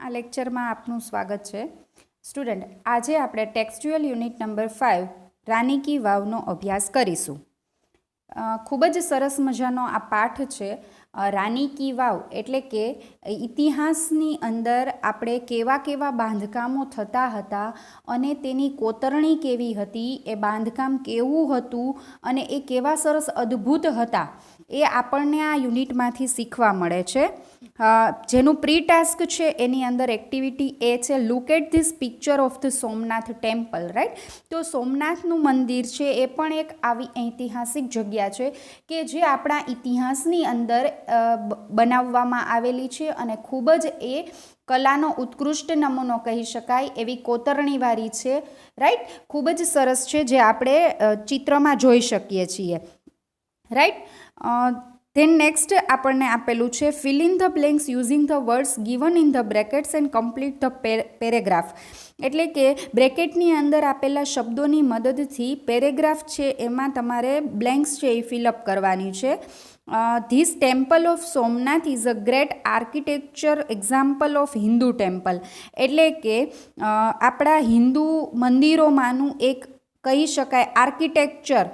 આ લેક્ચરમાં આપનું સ્વાગત છે. સ્ટુડન્ટ, આજે આપણે ટેક્સ્ચ્યુઅલ યુનિટ નંબર 5 રાની કી વાવનો અભ્યાસ કરીશું. ખૂબ જ સરસ મજાનો આ પાઠ છે. રાની કી વાવ એટલે કે ઇતિહાસની અંદર આપણે કેવા કેવા બાંધકામો થતા હતા અને તેની કોતરણી કેવી હતી, એ બાંધકામ કેવું હતું અને એ કેવા સરસ અદ્ભુત હતા, એ આપણને આ યુનિટમાંથી શીખવા મળે છે. જેનું પ્રી ટાસ્ક છે એની અંદર એક્ટિવિટી એ છે, look at this picture of the Somnath temple. Right, તો સોમનાથનું મંદિર છે એ પણ એક આવી ઐતિહાસિક જગ્યા છે કે જે આપણા ઇતિહાસની અંદર બનાવવામાં આવેલી છે અને ખૂબ જ એ કલાનો ઉત્કૃષ્ટ નમૂનો કહી શકાય એવી કોતરણીવાળી છે. રાઈટ, ખૂબ જ સરસ છે જે આપણે ચિત્રમાં જોઈ શકીએ છીએ. રાઈટ, ધેન નેક્સ્ટ આપણને આપેલું છે, fill in the blanks using the words given in the brackets and complete the paragraph. એટલે કે બ્રેકેટની અંદર આપેલા શબ્દોની મદદથી પેરેગ્રાફ છે એમાં તમારે બ્લેન્ક્સ છે એ ફિલઅપ કરવાની છે. This temple of Somnath is a great architecture example of Hindu temple. એટલે કે આપણા હિન્દુ મંદિરોમાંનું એક કહી શકાય આર્કિટેક્ચર,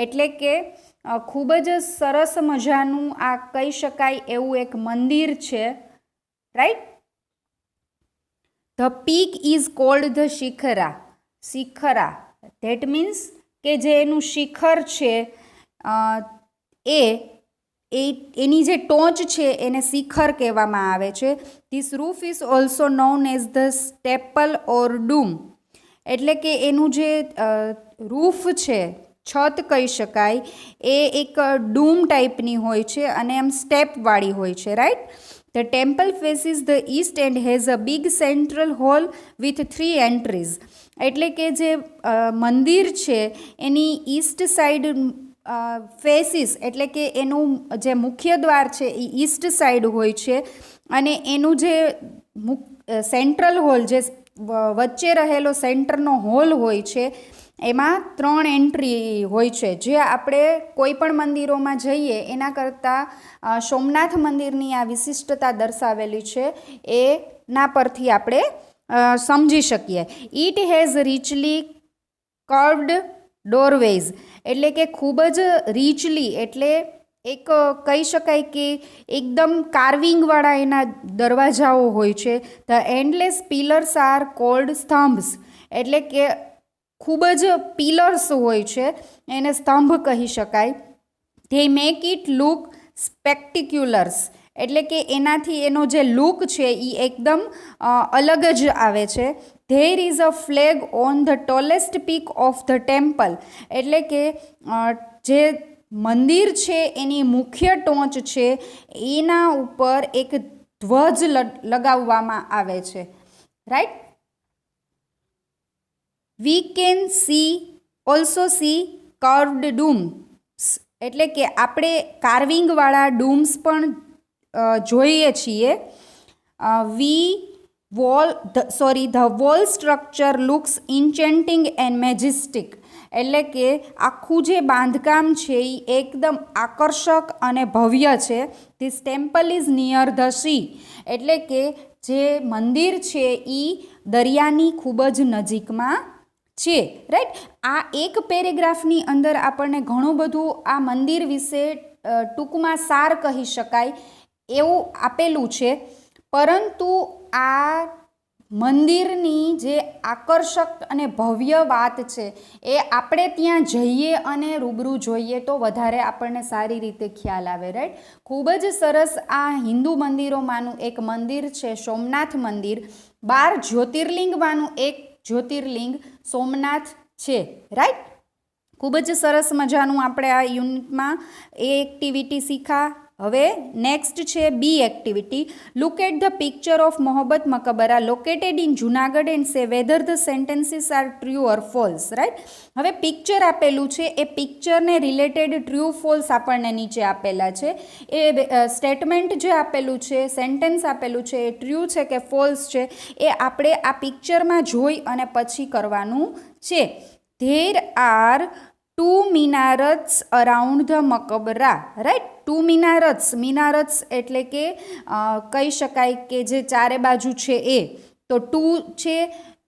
એટલે કે ખૂબ જ સરસ મજાનું આ કહી શકાય એવું એક મંદિર છે. Right, the peak is called the shikhara. Shikhara that means કે જે એનું શિખર છે એની જે ટોચ છે એને શિખર કહેવામાં આવે છે. This roof is also known as the staple or doom. એટલે કે એનું જે રૂફ છે, છત કહી શકાય, એ એક ડૂમ ટાઈપની હોય છે અને એમ સ્ટેપવાળી હોય છે. Right, the temple faces the east and has a big central hall with 3 entries. એટલે કે જે મંદિર છે એની ઈસ્ટ સાઈડ ફેસીસ, એટલે કે એનું જે મુખ્ય દ્વાર છે એ ઈસ્ટ સાઈડ હોય છે અને એનું જે સેન્ટ્રલ હોલ, જે વચ્ચે રહેલો સેન્ટરનો હોલ હોય છે, એમાં 3 એન્ટ્રી હોય છે. જે આપણે કોઈ પણ મંદિરોમાં જઈએ એના કરતાં સોમનાથ મંદિરની આ વિશિષ્ટતા દર્શાવેલી છે, એના પરથી આપણે સમજી શકીએ. It has richly carved doorways. એટલે કે ખૂબ જ રીચલી, એટલે એક કહી શકાય કે એકદમ કાર્વિંગવાળા એના દરવાજાઓ હોય છે. The endless pillars are called સ્તંભ્સ. એટલે કે ખૂબ જ પિલર્સ હોય છે, એને સ્તંભ કહી શકાય. They make it look spectaculars. એટલે કે એનાથી એનો જે લુક છે એ એકદમ અલગ જ આવે છે. There is a flag on the tallest peak of the temple. એટલે કે જે મંદિર છે એની મુખ્ય ટોચ છે એના ઉપર એક ધ્વજ લગાવવામાં આવે છે. Right, we can also see curved domes. એટલે કે આપણે કાર્વિંગવાળા ડૂમ્સ પણ જોઈએ છીએ. the wall structure looks enchanting and majestic. એટલે કે આખું જે બાંધકામ છે એ એકદમ આકર્ષક અને ભવ્ય છે. This temple is near the sea. એટલે કે જે મંદિર છે એ દરિયાની ખૂબ જ નજીકમાં છે. રાઈટ, આ એક પેરેગ્રાફની અંદર આપણને ઘણું બધું આ મંદિર વિશે ટૂંકમાં સાર કહી શકાય એવું આપેલું છે, પરંતુ આ મંદિરની જે આકર્ષક અને ભવ્ય વાત છે એ આપણે ત્યાં જઈએ અને રૂબરૂ જોઈએ તો વધારે આપણને સારી રીતે ખ્યાલ આવે. રાઈટ, ખૂબ જ સરસ આ હિન્દુ મંદિરોમાંનું એક મંદિર છે સોમનાથ મંદિર. 12 જ્યોતિર્લિંગમાંનું એક જ્યોતિર્લિંગ સોમનાથ છે. રાઈટ, ખૂબ જ સરસ મજાનું આપણે આ યુનિટમાં એ એક્ટિવિટી શીખા. હવે નેક્સ્ટ છે B activity. Look at the picture of Mohabbat Maqbara located in Junagadh and say whether the sentences are true or false. Right, હવે પિક્ચર આપેલું છે, એ પિક્ચરને રિલેટેડ ટ્રુ ફોલ્સ આપણને નીચે આપેલા છે. એ સ્ટેટમેન્ટ જે આપેલું છે, સેન્ટેન્સ આપેલું છે, એ ટ્રુ છે કે ફોલ્સ છે, એ આપણે આ પિક્ચરમાં જોઈ અને પછી કરવાનું છે. There are 2 minarets around the Maqbara, right. 2 મિનારટ્સ એટલે કે કહી શકાય કે જે ચારે બાજુ છે એ, તો 2 છે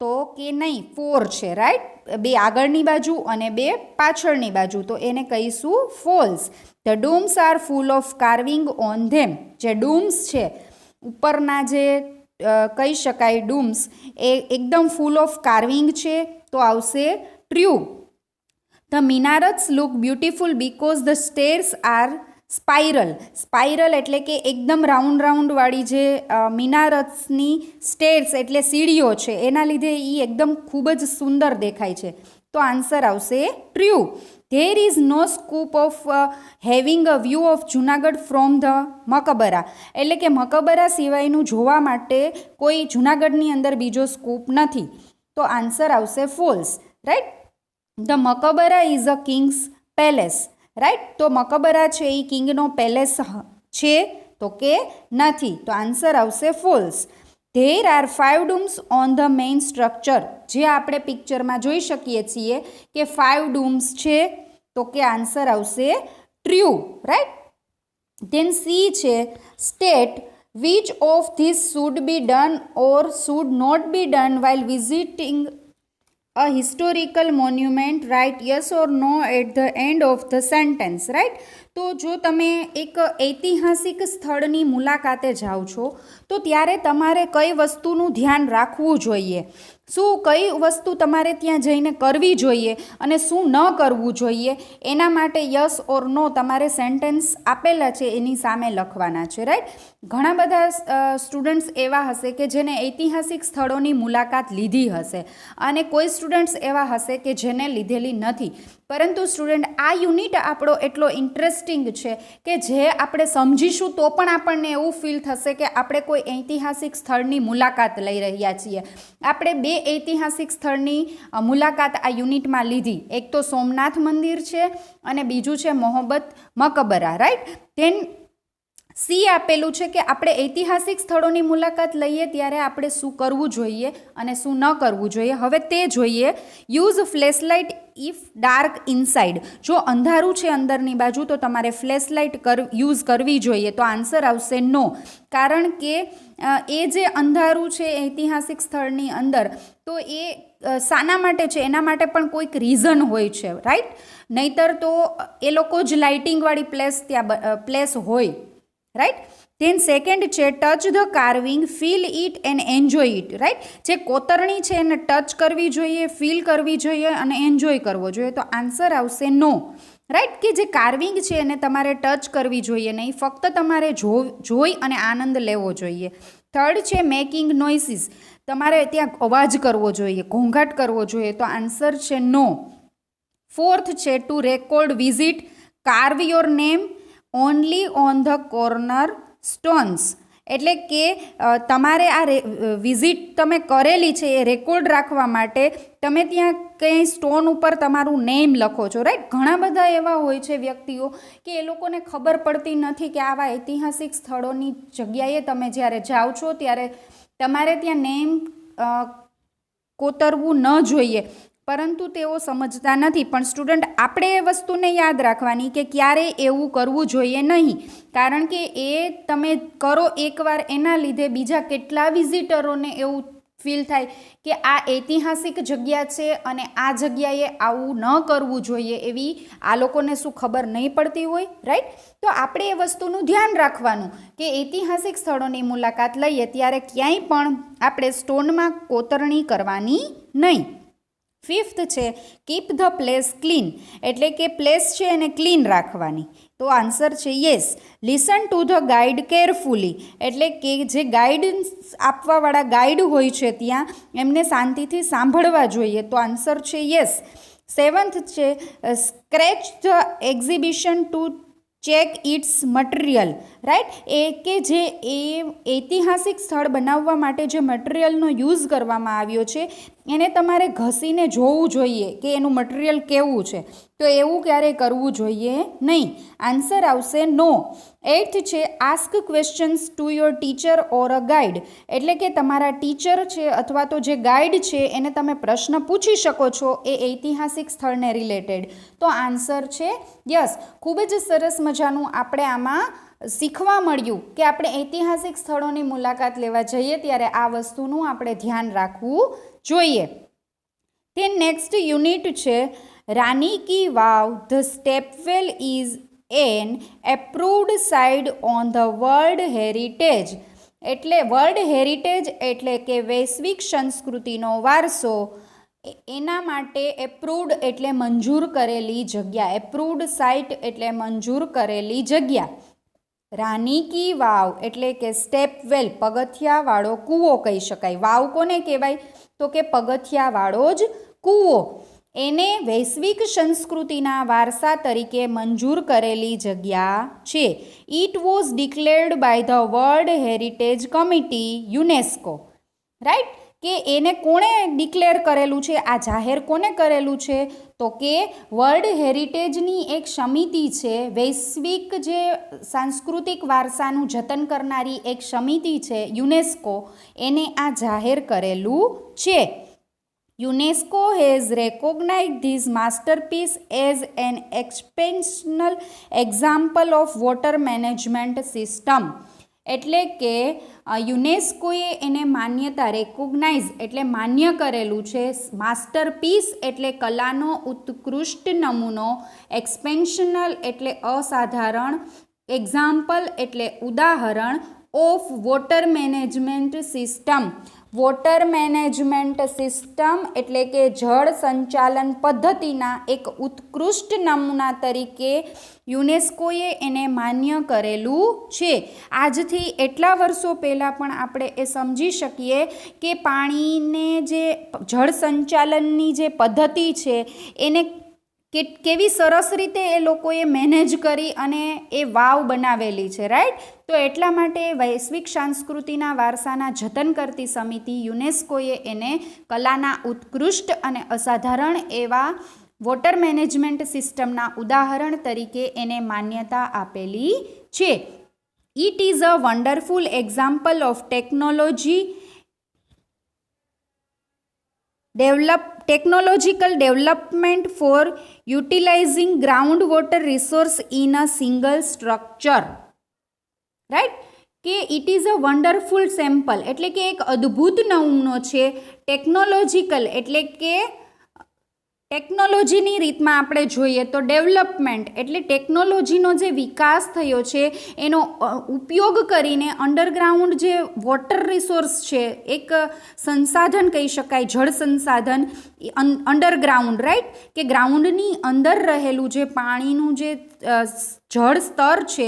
તો કે નહીં 4 છે, રાઈટ. 2 આગળની બાજુ અને 2 પાછળની બાજુ, તો એને કહીશું false. The dooms R full of carving on ધેમ. જે ડૂમ્સ છે ઉપરના જે કહી શકાય ડૂમ્સ એ એકદમ ફૂલ ઓફ કાર્વિંગ છે, તો આવશે true. The minarets look beautiful because the stairs are spiral એટલે કે એકદમ રાઉન્ડવાળી જે મિનારટ્સની સ્ટેર્સ એટલે સીડીઓ છે એના લીધે એ એકદમ ખૂબ જ સુંદર દેખાય છે, તો આન્સર આવશે true. There is no scope of having a view of Junagadh from the maqbara, એટલે કે મકબરા સિવાયનું જોવા માટે કોઈ જુનાગઢની અંદર બીજો સ્કૂપ નથી, તો આન્સર આવશે false, right. The Maqbara is a Kings palace, right. તો મકબરા છે એ કિંગનો પેલેસ છે તો કે નથી, તો આન્સર આવશે false. There are 5 dooms on the main structure, જે આપણે પિક્ચરમાં જોઈ શકીએ છીએ કે 5 ડૂમ્સ છે, તો કે આન્સર આવશે ટ્રુ, રાઈટ. ધેન સી છે state which of this should be done or should not be done while visiting a historical monument, write yes or no at the end of the sentence, right. તો જો તમે એક ઐતિહાસિક સ્થળની મુલાકાતે જાઓ છો તો ત્યારે તમારે કઈ વસ્તુનું ધ્યાન રાખવું જોઈએ, શું કઈ વસ્તુ તમારે ત્યાં જઈને કરવી જોઈએ અને શું ન કરવું જોઈએ, એના માટે યસ ઓર નો તમારે સેન્ટેન્સ આપેલા છે એની સામે લખવાના છે, રાઈટ. ઘણા બધા સ્ટુડન્ટ્સ એવા હશે કે જેને ઐતિહાસિક સ્થળોની મુલાકાત લીધી હશે અને કોઈ સ્ટુડન્ટ્સ એવા હશે કે જેને લીધેલી નથી, પરંતુ સ્ટુડન્ટ આ યુનિટ આપણો એટલો ઇન્ટરેસ્ટિંગ છે કે જે આપણે સમજીશું તો પણ આપણને એવું ફીલ થશે કે આપણે કોઈ ઐતિહાસિક સ્થળની મુલાકાત લઈ રહ્યા છીએ. આપણે 2 ઐતિહાસિક સ્થળની મુલાકાત આ યુનિટમાં લીધી, એક તો સોમનાથ મંદિર છે અને બીજું છે મોહબ્બત મકબરા, રાઈટ. ધેન સી આપેલું છે કે આપણે ઐતિહાસિક સ્થળોની મુલાકાત લઈએ ત્યારે આપણે શું કરવું જોઈએ અને શું ન કરવું જોઈએ. હવે તે જોઈએ. Use flashlight if dark inside, જો અંધારું છે અંદરની બાજુ તો તમારે ફ્લેશલાઇટ યુઝ કરવી જોઈએ, તો આન્સર આવશે નો, કારણ કે એ જે અંધારું છે ઐતિહાસિક સ્થળની અંદર તો એ શાના માટે છે એના માટે પણ કોઈક રીઝન હોય છે, રાઈટ. નહીતર તો એ લોકો જ લાઇટિંગવાળી પ્લેસ હોય, રાઈટ. ધેન સેકન્ડ છે touch the carving, feel it and enjoy it, right. જે કોતરણી છે એને ટચ કરવી જોઈએ, ફીલ કરવી જોઈએ અને એન્જોય કરવો જોઈએ, તો આન્સર આવશે નો, રાઈટ. કે જે કાર્વિંગ છે એને તમારે ટચ કરવી જોઈએ નહીં, ફક્ત તમારે જોઈ અને આનંદ લેવો જોઈએ. થર્ડ છે મેકિંગ નોઇસીસ, તમારે ત્યાં અવાજ કરવો જોઈએ, ઘોંઘાટ કરવો જોઈએ, તો આન્સર છે નો. ફોર્થ છે to record visit, carve your name only on the corner stones, એટલે કે તમારે આ વિઝિટ તમે કરેલી છે એ રેકોર્ડ રાખવા માટે તમે ત્યાં કંઈ સ્ટોન ઉપર તમારું નેમ લખો છો, રાઈટ. ઘણા બધા એવા હોય છે વ્યક્તિઓ કે એ લોકોને ખબર પડતી નથી કે આવા ઐતિહાસિક સ્થળોની જગ્યાએ તમે જ્યારે જાઓ છો ત્યારે તમારે ત્યાં નેમ કોતરવું ન જોઈએ, પરંતુ તેઓ સમજતા નથી. પણ સ્ટુડન્ટ આપણે એ વસ્તુને યાદ રાખવાની કે ક્યારેય એવું કરવું જોઈએ નહીં, કારણ કે એ તમે કરો એકવાર એના લીધે બીજા કેટલા વિઝિટરોને એવું ફીલ થાય કે આ ઐતિહાસિક જગ્યા છે અને આ જગ્યાએ આવું ન કરવું જોઈએ, એવી આ લોકોને શું ખબર નહીં પડતી હોય, રાઈટ. તો આપણે એ વસ્તુનું ધ્યાન રાખવાનું કે ઐતિહાસિક સ્થળોની મુલાકાત લઈએ ત્યારે ક્યાંય પણ આપણે સ્ટોનમાં કોતરણી કરવાની નહીં. ફિફ્થ છે કીપ ધ પ્લેસ ક્લીન, એટલે કે પ્લેસ છે એને ક્લીન રાખવાની, તો આન્સર છે yes. Listen to the guide carefully, એટલે કે જે ગાઈડન્સ આપવાવાળા ગાઈડ હોય છે ત્યાં એમને શાંતિથી સાંભળવા જોઈએ, તો આન્સર છે યસ. સેવન્થ છે scratch the exhibition to check its material, right. એ કે જે એ ઐતિહાસિક સ્થળ બનાવવા માટે જે મટીરિયલનો યુઝ કરવામાં આવ્યો છે એને તમારે ઘસીને જોવું જોઈએ કે એનું મટીરિયલ કેવું છે, તો એવું ક્યારેય કરવું જોઈએ નહીં. આન્સર આવશે નો. 8th છે ask questions to your teacher or a guide, એટલે કે તમારા ટીચર છે અથવા તો જે ગાઈડ છે એને તમે પ્રશ્ન પૂછી શકો છો એ ઐતિહાસિક સ્થળને રિલેટેડ. તો આન્સર છે યસ. ખૂબ જ સરસ મજાનું આપણે આમાં શીખવા મળ્યું કે આપણે ઐતિહાસિક સ્થળોની મુલાકાત લેવા જઈએ ત્યારે આ વસ્તુનું આપણે ધ્યાન રાખવું જોઈએ. તે નેક્સ્ટ યુનિટ છે Rani ki Vav the stepwell is an approved site on the world heritage, એટલે વર્લ્ડ હેરિટેજ એટલે કે વૈશ્વિક સંસ્કૃતિનો વારસો, એના માટે એપ્રુવડ એટલે મંજૂર કરેલી જગ્યા, એપ્રુવડ સાઇટ એટલે મંજૂર કરેલી જગ્યા. રાની કી વાવ એટલે કે સ્ટેપવેલ, પગથિયાવાળો કૂવો કહી શકાય. વાવ કોને કહેવાય? તો કે પગથિયાવાળો જ કૂવો. એને વૈશ્વિક સંસ્કૃતિના વારસા તરીકે મંજૂર કરેલી જગ્યા છે. It was declared by the world heritage committee UNESCO. Right, કે એને કોણે ડિક્લેર કરેલું છે, આ જાહેર કોને કરેલું છે? તો કે વર્લ્ડ હેરિટેજની એક સમિતિ છે, વૈશ્વિક જે સાંસ્કૃતિક વારસાનું જતન કરનારી એક સમિતિ છે યુનેસ્કો, એને આ જાહેર કરેલું છે. UNESCO has recognized this masterpiece as an exceptional example of water management system. એટલે કે યુનેસ્કોએ એને માન્યતા, રેકોગ્નાઇઝ એટલે માન્ય કરેલું છે, માસ્ટરપીસ એટલે કલાનો ઉત્કૃષ્ટ નમૂનો, એક્સપેન્શનલ એટલે અસાધારણ, એક્ઝામ્પલ એટલે ઉદાહરણ, of water management system, water management system એટલે કે જળ સંચાલન પદ્ધતિના એક ઉત્કૃષ્ટ નમૂના તરીકે યુનેસ્કોએ એને માન્ય કરેલું છે. આજથી એટલા વર્ષો પહેલાં પણ આપણે એ સમજી શકીએ કે પાણીને જે જળ સંચાલનની જે પદ્ધતિ છે એને કેવી સરસ રીતે એ લોકોએ મેનેજ કરી અને એ વાવ બનાવેલી છે. રાઈટ, તો એટલા માટે વૈશ્વિક સંસ્કૃતિના વારસાના જતન કરતી સમિતિ યુનેસ્કોએ એને કલાના ઉત્કૃષ્ટ અને અસાધારણ એવા વોટર મેનેજમેન્ટ સિસ્ટમના ઉદાહરણ તરીકે એને માન્યતા આપેલી છે. It is a wonderful example of technological development for utilizing groundwater resource in a single structure. Right, કે it is a wonderful sample એટલે કે એક અદ્ભુત નમૂનો છે. ટેકનોલોજીકલ એટલે કે ટેકનોલોજીની રીતમાં આપણે જોઈએ તો ડેવલપમેન્ટ એટલે ટેકનોલોજીનો જે વિકાસ થયો છે એનો ઉપયોગ કરીને અંડરગ્રાઉન્ડ જે વોટર રિસોર્સ છે, એક સંસાધન કહી શકાય, જળ સંસાધન અંડરગ્રાઉન્ડ, રાઈટ, કે ગ્રાઉન્ડની અંદર રહેલું જે પાણીનું જે જળ સ્તર છે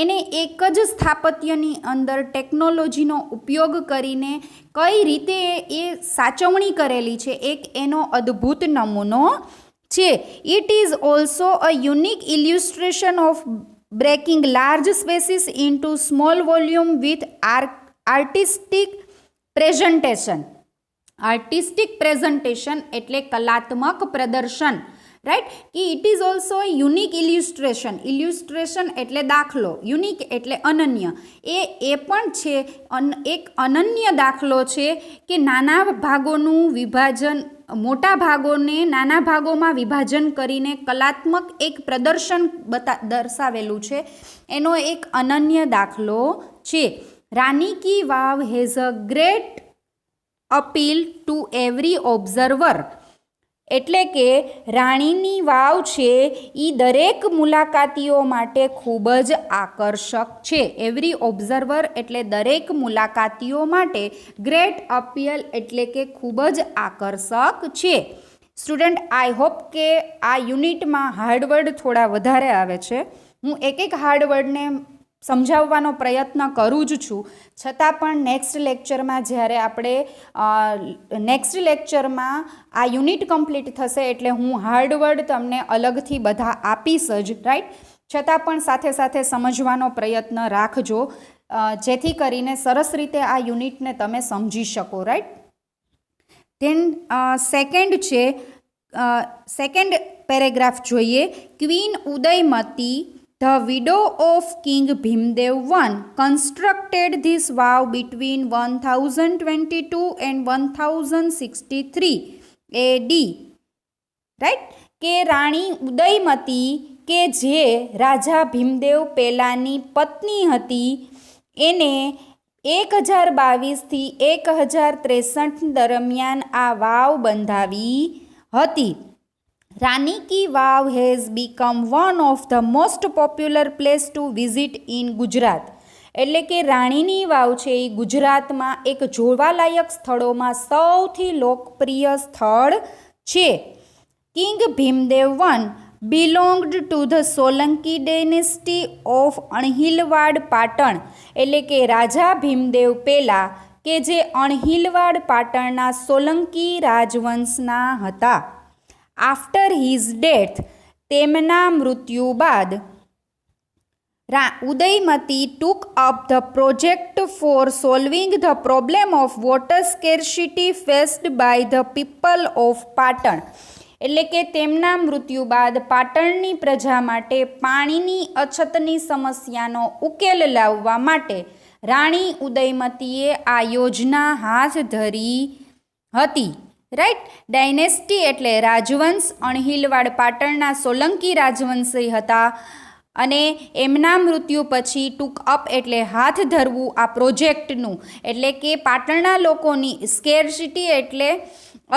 એને એક જ સ્થાપત્યની અંદર ટેકનોલોજીનો ઉપયોગ કરીને કઈ રીતે એ સાચવણી કરેલી છે, એક એનો અદ્ભુત નમૂનો છે. It is also a unique illustration of breaking large spaces into small volume with artistic presentation. Artistic presentation એટલે કલાત્મક પ્રદર્શન. રાઈટ, કે it is also unique illustration. Illustration એટલે દાખલો, યુનિક એટલે અનન્ય. એ પણ છે એક અનન્ય દાખલો છે કે નાના ભાગોનું વિભાજન, મોટા ભાગોને નાના ભાગોમાં વિભાજન કરીને કલાત્મક એક પ્રદર્શન દર્શાવેલું છે, એનો એક અનન્ય દાખલો છે. Rani ki Vav has a great appeal to every observer. એટલે કે રાણીની વાવ છે એ દરેક મુલાકાતીઓ માટે ખૂબ જ આકર્ષક છે. એવરી ઓબ્ઝર્વર એટલે દરેક મુલાકાતીઓ માટે, ગ્રેટ અપીલ એટલે કે ખૂબ જ આકર્ષક છે. સ્ટુડન્ટ, આઈ હોપ કે આ યુનિટમાં હાર્ડવર્ડ થોડા વધારે આવે છે. હું એક હાર્ડવર્ડને સમજાવવાનો પ્રયત્ન કરું જ છું, છતાં પણ નેક્સ્ટ લેક્ચરમાં જ્યારે આપણે નેક્સ્ટ લેક્ચરમાં આ યુનિટ કમ્પ્લીટ થશે એટલે હું હાર્ડવર્ડ તમને અલગથી બધા આપીશ જ. રાઈટ, છતાં પણ સાથે સાથે સમજવાનો પ્રયત્ન રાખજો જેથી કરીને સરસ રીતે આ યુનિટને તમે સમજી શકો. રાઈટ, ધેન સેકન્ડ છે, સેકન્ડ પેરેગ્રાફ જોઈએ. Queen Udayamati, the widow of king Bhimdev I, constructed this vav between 1022 and 1063 AD. Right, કે રાણી ઉદયમતી કે જે રાજા ભીમદેવ પહેલાંની પત્ની હતી એને 1022 થી 1063 દરમિયાન આ વાવ બંધાવી હતી. Rani ki Vav has become one of the most popular place to visit in Gujarat. એટલે કે રાણીની વાવ છે એ ગુજરાતમાં એક જોવાલાયક સ્થળોમાં સૌથી લોકપ્રિય સ્થળ છે. King Bhimdev I belonged to the Solanki dynasty of Anhilwad Patan. એટલે કે રાજા ભીમદેવ પહેલાં કે જે અણહિલવાડ પાટણના સોલંકી રાજવંશના હતા. આફ્ટર હિઝ ડેથ, તેમના મૃત્યુ બાદ, Udayamati took up the project for solving the problem of water scarcity faced by the people of Patan. એટલે કે તેમના મૃત્યુ બાદ પાટણની પ્રજા માટે પાણીની અછતની સમસ્યાનો ઉકેલ લાવવા માટે રાણી ઉદયમતીએ આ યોજના હાથ ધરી હતી. રાઈટ, ડાયનેસ્ટી એટલે રાજવંશ, અણહિલવાડ પાટણના સોલંકી રાજવંશી હતા અને એમના મૃત્યુ પછી ટૂંક અપ એટલે હાથ ધરવું આ પ્રોજેક્ટનું. એટલે કે પાટણના લોકોની સ્કેર્સિટી એટલે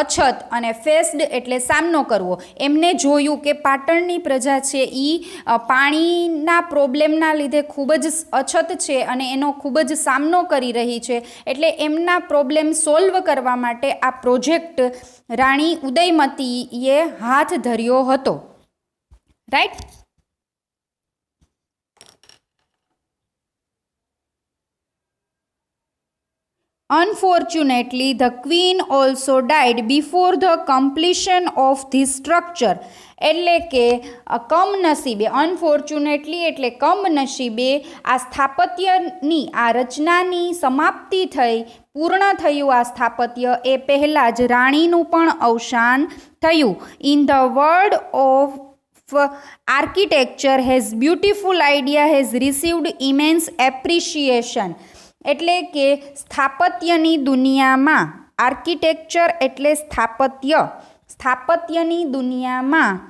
અછત અને ફેસ્ડ એટલે સામનો કરવો. એમને જોયું કે પાટણની પ્રજા છે એ પાણીના પ્રોબ્લેમના લીધે ખૂબ જ અછત છે અને એનો ખૂબ જ સામનો કરી રહી છે. એટલે એમના પ્રોબ્લેમ સોલ્વ કરવા માટે આ પ્રોજેક્ટ રાણી ઉદયમતીએ હાથ ધર્યો હતો. Right. Unfortunately, the queen also died before the completion of this structure. એટલે કે કમનસીબે, અનફોર્ચ્યુનેટલી એટલે કમનસીબે આ સ્થાપત્યની આ રચનાની સમાપ્તિ થઈ, પૂર્ણ થયું આ સ્થાપત્ય એ પહેલાં જ રાણીનું પણ અવસાન થયું. In the word of architecture has beautiful idea has received ઇમેન્સ appreciation. એટલે કે સ્થાપત્યની દુનિયામાં, આર્કિટેક્ચર એટલે સ્થાપત્ય, સ્થાપત્યની દુનિયામાં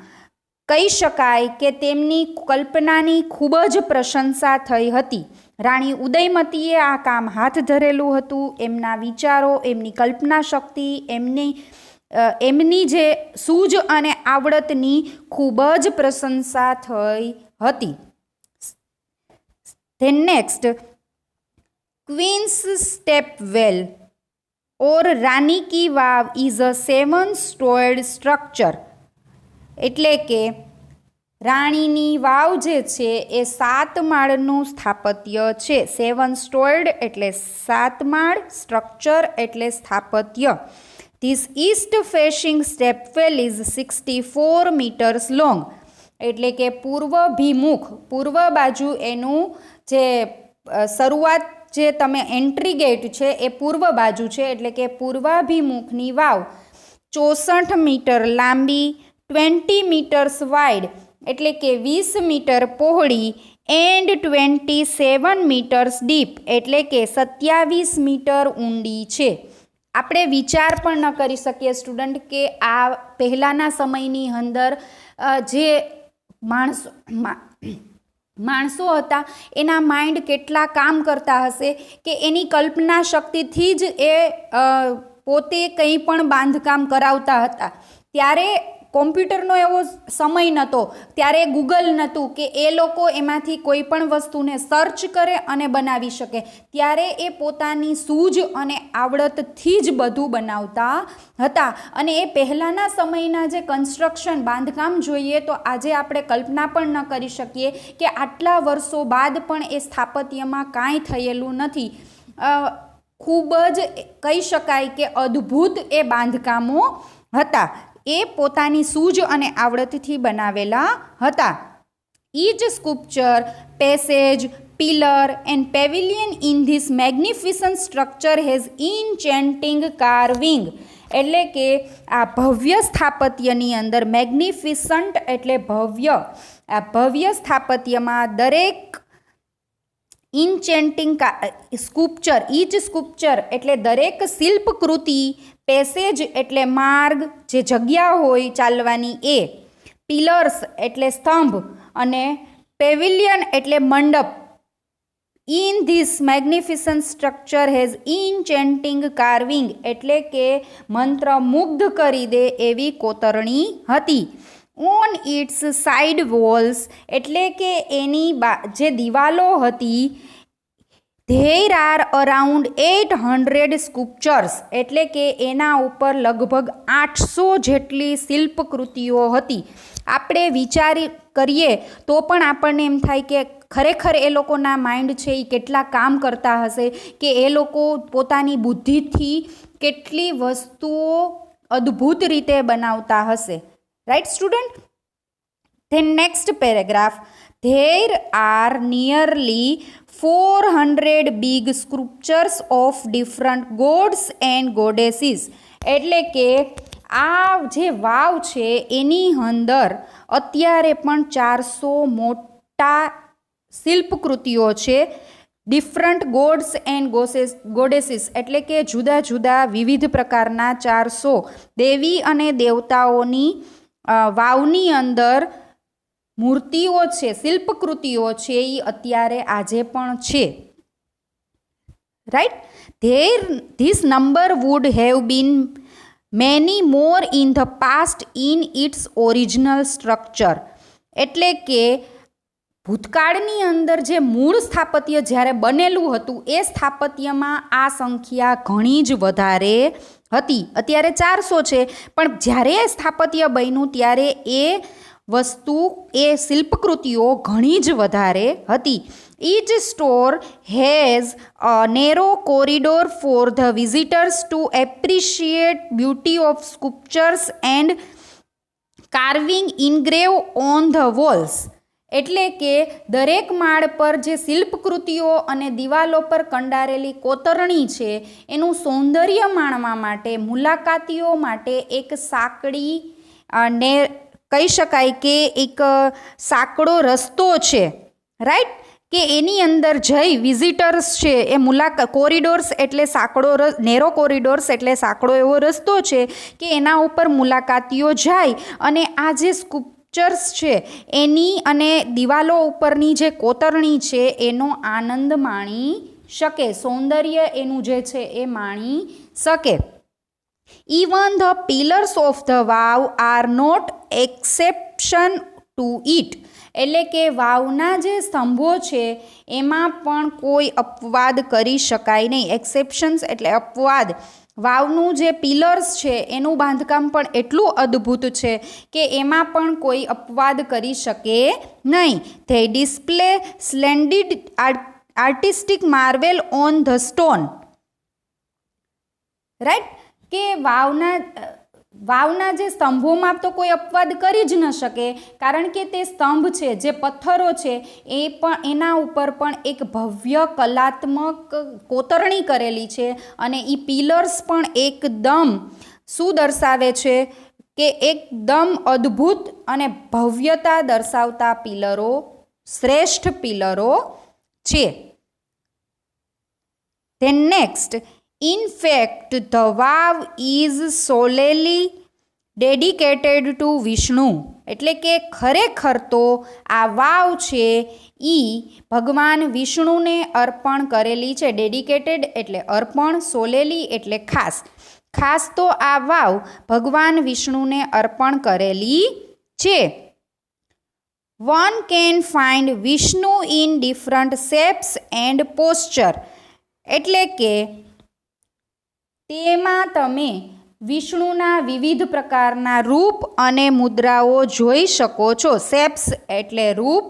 કહી શકાય કે તેમની કલ્પનાની ખૂબ જ પ્રશંસા થઈ હતી. રાણી ઉદયમતીએ આ કામ હાથ ધરેલું હતું. એમના વિચારો, એમની કલ્પના શક્તિ, એમની જે સૂઝ અને આવડતની ખૂબ જ પ્રશંસા થઈ હતી. Then next, Queen's Stepwell or Rani ki Vav is a 7-storied structure. એટલે કે રાણીની વાવ જે છે એ 7 માળનું સ્થાપત્ય છે. 7-storied એટલે 7 માળ, સ્ટ્રક્ચર એટલે સ્થાપત્ય. This east facing stepwell is 64 meters long. એટલે કે પૂર્વાભિમુખ, પૂર્વ બાજુ એનું જે શરૂઆત જે તમે એન્ટ્રી ગેટ છે એ પૂર્વ બાજુ છે. એટલે કે પૂર્વાભિમુખની વાવ 64 મીટર લાંબી, 20 મીટર્સ વાઇડ એટલે કે 20 મીટર પહોળી, એન્ડ 27 મીટર્સ ડીપ એટલે કે 27 મીટર ઊંડી છે. આપણે વિચાર પણ ન કરી શકીએ સ્ટુડન્ટ કે આ પહેલાંના સમયની અંદર જે માણસો હતા એના માઇન્ડ કેટલા કામ કરતા હશે કે એની કલ્પના શક્તિથી જ એ પોતે કંઈ પણ બાંધકામ કરાવતા હતા. ત્યારે કોમ્પ્યુટરનો એવો સમય નહોતો, ત્યારે ગૂગલ નહોતું કે એ લોકો એમાંથી કોઈ પણ વસ્તુને સર્ચ કરે અને બનાવી શકે. ત્યારે એ પોતાની સૂઝ અને આવડતથી જ બધું બનાવતા હતા. અને એ પહેલાંના સમયના જે કન્સ્ટ્રક્શન બાંધકામ જોઈએ તો આજે આપણે કલ્પના પણ ન કરી શકીએ કે આટલા વર્ષો બાદ પણ એ સ્થાપત્યમાં કાંઈ થયેલું નથી. ખૂબ જ કહી શકાય કે અદ્ભુત એ બાંધકામો હતા. એ પોતાની સૂઝ અને આવડતથી બનાવેલા હતા. Each sculpture, passage, pillar and pavilion in this magnificent structure has enchanting carving. એટલે કે આ ભવ્ય સ્થાપત્યની અંદર મેગ્નિફિસન્ટ એટલે ભવ્ય, આ ભવ્ય સ્થાપત્યમાં દરેક ઇન્ચેન્ટિંગ સ્કુપ્ચર, ઈચ સ્કુપ્ચર એટલે દરેક શિલ્પકૃતિ, પેસેજ એટલે માર્ગ, જે જગ્યા હોય ચાલવાની એ, પિલર્સ એટલે સ્તંભ અને પેવિલિયન એટલે મંડપ. In this magnificent structure has enchanting carving એટલે કે મંત્ર મુગ્ધ કરી દે એવી કોતરણી હતી. ઓન ઇટ્સ સાઇડ વોલ્સ એટલે કે એની જે દિવાલો હતી, ધેર આર અરાઉન્ડ 800 સ્કુપ્ચર્સ એટલે કે એના ઉપર લગભગ 800 જેટલી શિલ્પકૃતિઓ હતી. આપણે વિચારી કરીએ તો પણ આપણને એમ થાય કે ખરેખર એ લોકોના માઇન્ડ છે એ કેટલા કામ કરતા હશે, કે એ લોકો પોતાની બુદ્ધિથી કેટલી વસ્તુઓ અદ્ભુત રીતે બનાવતા હશે. Right student? Than next paragraph, there are nearly 400 big sculptures of different gods and goddesses એટલે કે આ જે વાવ છે એની અંદર અત્યારે પણ 400 મોટા શિલ્પકૃતિઓ છે. ડિફરન્ટ ગોડ્સ એન્ડ ગોડેસીસ એટલે કે જુદા જુદા વિવિધ પ્રકારના 400 દેવી અને દેવતાઓની વાવની અંદર મૂર્તિઓ છે, શિલ્પકૃતિઓ છે, એ અત્યારે આજે પણ છે. Right? This number would have been many more in the past in its original structure એટલે કે ભૂતકાળની અંદર જે મૂળ સ્થાપત્ય જ્યારે બનેલું હતું એ સ્થાપત્યમાં આ સંખ્યા ઘણી જ વધારે હતી. અત્યારે 400 છે, પણ જ્યારે સ્થાપત્ય બન્યું ત્યારે એ વસ્તુ, એ શિલ્પકૃતિઓ ઘણી જ વધારે હતી. Each store has a narrow corridor for the visitors to appreciate beauty of sculptures and carving engraved on the walls. એટલે કે દરેક માળ પર જે શિલ્પકૃતિઓ અને દિવાલો પર કંડારેલી કોતરણી છે એનું સૌંદર્ય માણવા માટે મુલાકાતીઓ માટે એક સાંકડી ને કહી શકાય કે એક સાંકડો રસ્તો છે. રાઈટ? કે એની અંદર જઈ વિઝિટર્સ છે એ કોરિડોર્સ એટલે સાંકડો, નેરો કોરિડોર્સ એટલે સાંકડો એવો રસ્તો છે કે એના ઉપર મુલાકાતીઓ જાય અને આ જે સ્કુપ્ચર્સ છે એની અને દિવાલો ઉપરની જે કોતરણી છે એનો આનંદ માણી શકે, સૌંદર્ય એનું જે છે એ માણી શકે. Even the pillars of the vav are not exception to it એટલે કે વાવના જે સ્તંભો છે એમાં પણ કોઈ અપવાદ કરી શકાય નહીં. એક્સેપ્શન્સ એટલે અપવાદ. વાવનું જે પિલર્સ છે એનું બાંધકામ પણ એટલું અદ્ભુત છે કે એમાં પણ કોઈ અપવાદ કરી શકે નહીં. They display splendid artistic marvel on the stone. Right? કે વાવના જે સ્તંભોમાં તો કોઈ અપવાદ કરી જ ન શકે, કારણ કે તે સ્તંભ છે, જે પથ્થરો છે એ પણ એના ઉપર પણ એક ભવ્ય કલાત્મક કોતરણી કરેલી છે અને એ પિલર્સ પણ એકદમ શું દર્શાવે છે કે એકદમ અદ્ભુત અને ભવ્યતા દર્શાવતા પિલરો, શ્રેષ્ઠ પિલરો છે. Than next, In fact, the vav is solely dedicated to Vishnu. એટલે કે ખરેખર તો આ વાવ છે એ ભગવાન વિષ્ણુને અર્પણ કરેલી છે. ડેડિકેટેડ એટલે અર્પણ, સોલેલી એટલે ખાસ. ખાસ તો આ વાવ ભગવાન વિષ્ણુને અર્પણ કરેલી છે. One can find Vishnu in different shapes and posture. એટલે કે તેમાં તમે વિષ્ણુના વિવિધ પ્રકારના રૂપ અને મુદ્રાઓ જોઈ શકો છો. શેપ્સ એટલે રૂપ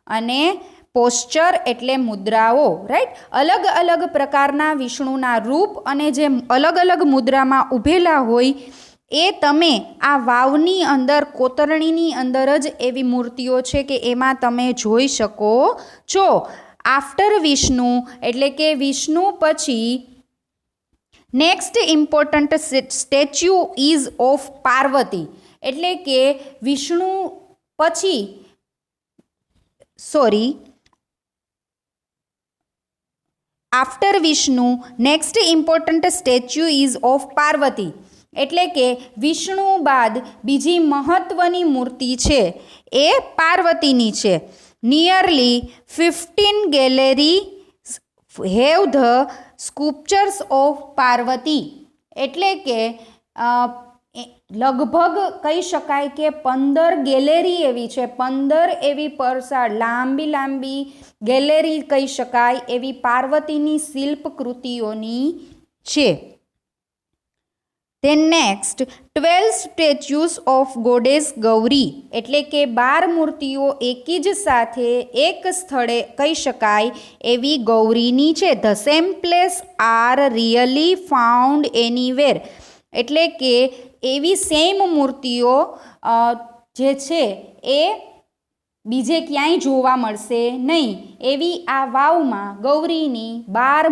અને પોસ્ચર એટલે મુદ્રાઓ. રાઈટ? અલગ અલગ પ્રકારના વિષ્ણુના રૂપ અને જે અલગ અલગ મુદ્રામાં ઊભેલા હોય એ તમે આ વાવની અંદર, કોતરણીની અંદર જ એવી મૂર્તિઓ છે કે એમાં તમે જોઈ શકો છો. આફ્ટર વિષ્ણુ એટલે કે વિષ્ણુ પછી next important statue ease of Parvati, એટલે કે વિષ્ણુ પછી after Vishnu next important statue ease of Parvati, એટલે કે વિષ્ણુ બાદ બીજી મહત્ત્વની મૂર્તિ છે એ પાર્વતીની છે. Nearly 15 gallery have the sculptures of Parvati, એટલે કે લગભગ કહી શકાય કે 15 ગેલેરી એવી છે, 15 એવી પરસાળ લાંબી ગેલેરી કહી શકાય એવી પાર્વતીની શિલ્પકૃતિઓની છે. Than next 12 statues of goddess Gauri, એટલે કે 12 મૂર્તિઓ એકી જ સાથે એક સ્થળે કહી શકાય એવી ગૌરીની છે. The same place are really found anywhere, એટલે કે એવી સેમ મૂર્તિઓ જે છે એ બીજે ક્યાંય જોવા મળશે નહીં એવી આ વાવમાં ગૌરીની 12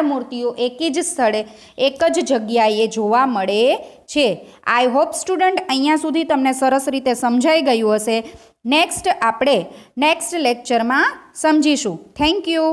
મૂર્તિઓ એક જ સ્થળે એક જ જગ્યાએ જોવા મળે છે. આઈ હોપ સ્ટુડન્ટ અહીંયા સુધી તમને સરસ રીતે સમજાઈ ગયું હશે. નેક્સ્ટ આપણે નેક્સ્ટ લેક્ચરમાં સમજીશું. Thank you.